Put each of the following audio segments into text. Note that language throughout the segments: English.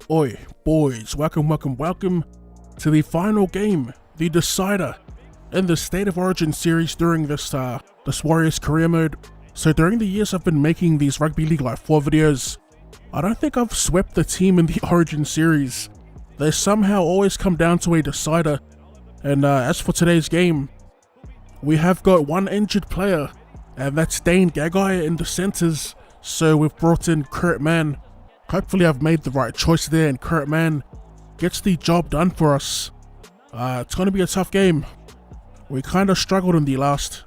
Oi, boys, welcome to the final game, the decider, in the State of Origin series during this Warriors career mode. So during the years I've been making these Rugby League Live 4 videos, I don't think I've swept the team in the Origin series. They somehow always come down to a decider, and as for today's game, we have got one injured player, and that's Dane Gagai in the centres, so we've brought in Kurt Mann. Hopefully I've made the right choice there, and Kurt Mann gets the job done for us. It's going to be a tough game. We kind of struggled in the last.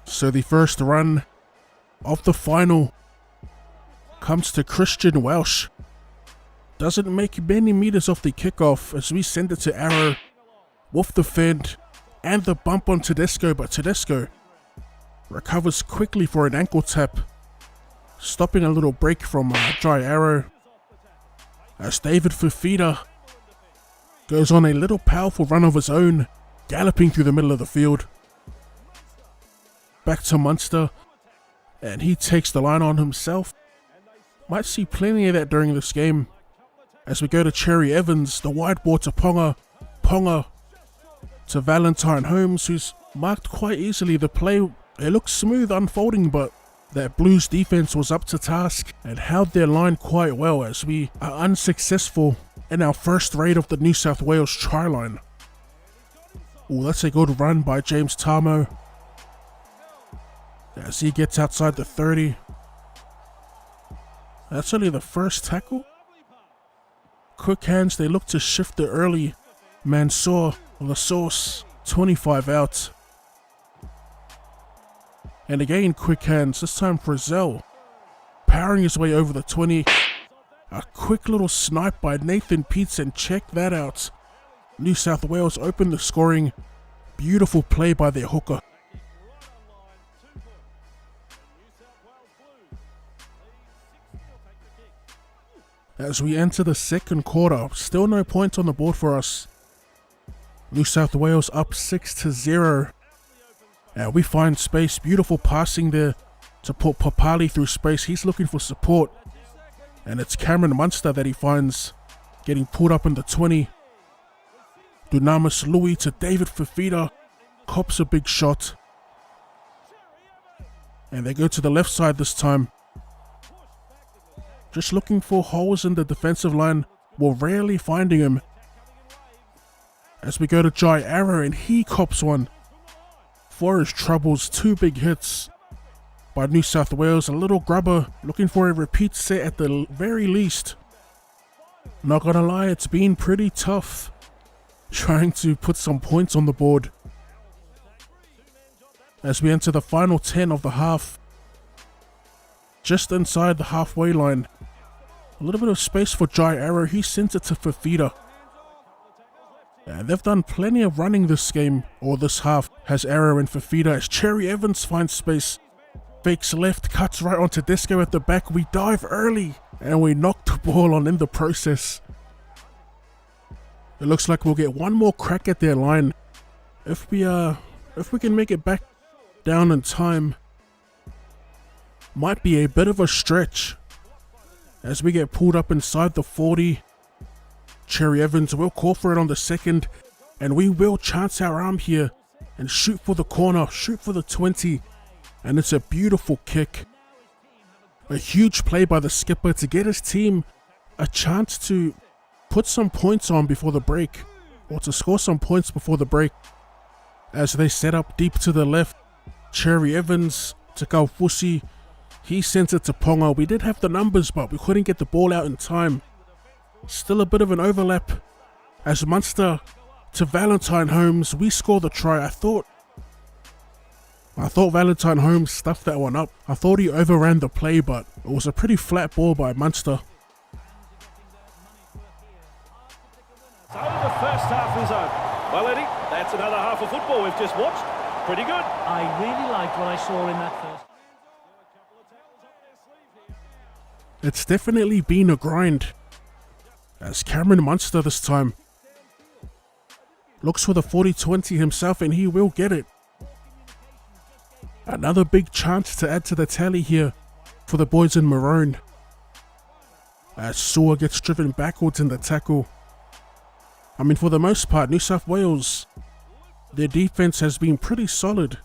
So the first run of the final comes to Christian Welsh. Doesn't make many meters off the kickoff as we send it to Arrow with the fend and the bump on Tedesco, but Tedesco recovers quickly for an ankle tap, stopping a little break from Dry Arrow, as David Fafita goes on a little powerful run of his own, galloping through the middle of the field. Back to Munster, and he takes the line on himself. Might see plenty of that during this game, as we go to Cherry Evans, the wide ball to Ponga to Valentine Holmes, who's marked quite easily. The play, it looks smooth unfolding, but that Blues defense was up to task and held their line quite well as we are unsuccessful in our first raid of the New South Wales try line. Oh, that's a good run by James Tarmo as he gets outside the 30. That's only the first tackle. Quick hands, they look to shift it early. Mansour, the source, 25 out. And again, quick hands, this time Frizzell, powering his way over the 20. A quick little snipe by Nathan Peets, and check that out. New South Wales open the scoring. Beautiful play by their hooker. As we enter the second quarter, still no points on the board for us. New South Wales up 6-0. And we find space, beautiful passing there to put Papali through space. He's looking for support, and it's Cameron Munster that he finds getting pulled up in the 20. Dunamis Louis to David Fafita, cops a big shot. And they go to the left side this time. Just looking for holes in the defensive line. We're rarely finding him. As we go to Jai Arrow, and he cops one. For his troubles, 2 big hits by New South Wales. A little grubber, looking for a repeat set at the very least. Not gonna lie, it's been pretty tough trying to put some points on the board. As we enter the final 10 of the half, just inside the halfway line. A little bit of space for Jai Arrow, he sends it to Fafita. And they've done plenty of running this game, or this half, has Arrow and Fafita, as Cherry Evans finds space. Fakes left, cuts right onto Tedesco at the back. We dive early, and we knock the ball on in the process. It looks like we'll get one more crack at their line. If we can make it back down in time. Might be a bit of a stretch, as we get pulled up inside the 40. Cherry Evans will call for it on the second, and we will chance our arm here and shoot for the corner, shoot for the 20, and it's a beautiful kick. A huge play by the skipper to get his team a chance to put some points on before the break, or to score some points before the break. As they set up deep to the left, Cherry Evans to Kaufusi, he sent it to Ponga. We did have the numbers, but we couldn't get the ball out in time. Still a bit of an overlap as Munster to Valentine Holmes. We score the try. I thought Valentine Holmes stuffed that one up. I thought he overran the play, but it was a pretty flat ball by Munster. So the first half is over. Well, Eddie, that's another half of football we've just watched. Pretty good. I really liked what I saw in that first. It's definitely been a grind, as Cameron Munster this time looks for the 40-20 himself, and he will get it. Another big chance to add to the tally here for the boys in maroon. as Sewer gets driven backwards in the tackle. I mean, for the most part, New South Wales, their defense has been pretty solid.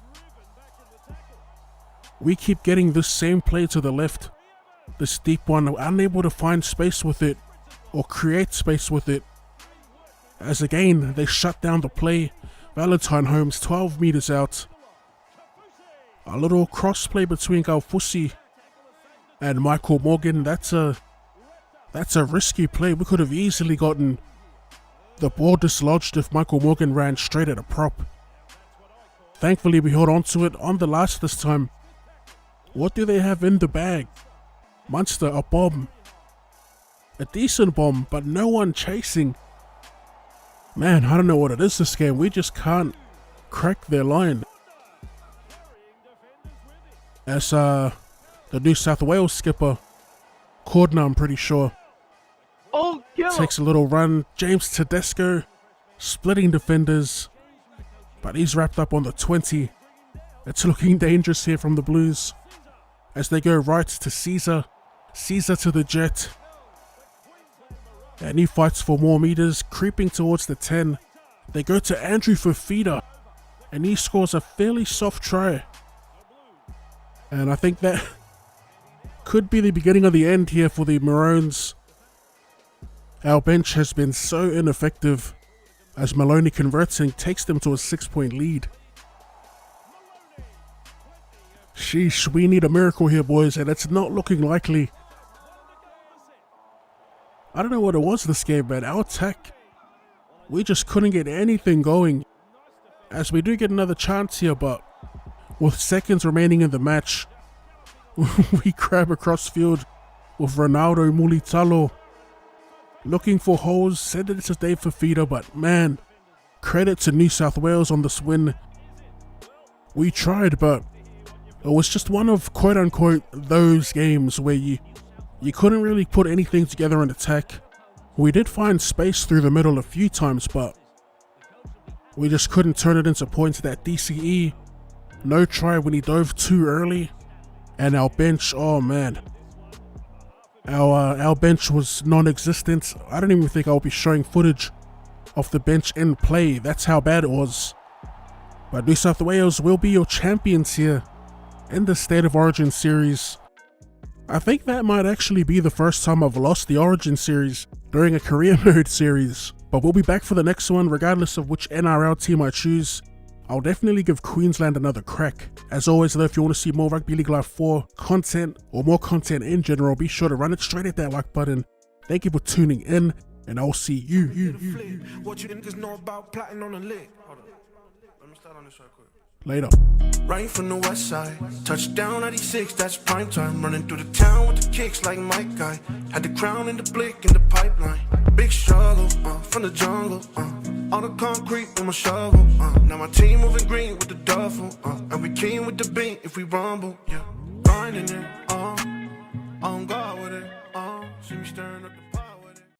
We keep getting this same play to the left, this deep one, unable to find space with it or create space with it. As again, they shut down the play. Valentine Holmes 12 meters out. A little cross play between Galfusi and Michael Morgan. That's a risky play. We could have easily gotten the ball dislodged if Michael Morgan ran straight at a prop. Thankfully, we held on to it on the last this time. What do they have in the bag? Munster, a bomb. A decent bomb, but no one chasing. Man, I don't know what it is this game. We just can't crack their line. As the New South Wales skipper, Cordner, I'm pretty sure, takes a little run. James Tedesco splitting defenders, but he's wrapped up on the 20. It's looking dangerous here from the Blues as they go right to Caesar. Caesar to the jet. And he fights for more meters, creeping towards the 10. They go to Andrew Fafita, and he scores a fairly soft try. And I think that could be the beginning of the end here for the Maroons. Our bench has been so ineffective as Maloney converts and takes them to a 6-point lead. Sheesh, we need a miracle here, boys, and it's not looking likely. I don't know what it was this game, man. Our attack, we just couldn't get anything going. As we do get another chance here, but with seconds remaining in the match, we grab across field with Ronaldo Mulitalo looking for holes, send it to Dave Fafita, but man, credit to New South Wales on this win. We tried, but it was just one of quote-unquote those games where you couldn't really put anything together in attack. We did find space through the middle a few times, but we just couldn't turn it into points. That DCE, no try when he dove too early. And our bench, oh man. Our bench was non-existent. I don't even think I'll be showing footage of the bench in play. That's how bad it was. But New South Wales will be your champions here in the State of Origin series. I think that might actually be the first time I've lost the Origin series during a career mode series. But we'll be back for the next one regardless of which NRL team I choose. I'll definitely give Queensland another crack. As always though, if you want to see more Rugby League Live 4 content or more content in general, be sure to run it straight at that like button. Thank you for tuning in, and I'll see you. What you niggas know about plotting on a lick? Hold on. Let me start on this right quick. Later. Right from the west side, touchdown 96, that's prime time. Running through the town with the kicks like Mike Guy. Had the crown and the blick in the pipeline. Big struggle, from the jungle, all the concrete with my shovel, now my team moving green with the duffel, and we keen with the beat if we rumble, yeah. Grinding it, on God with it, see me stirring up the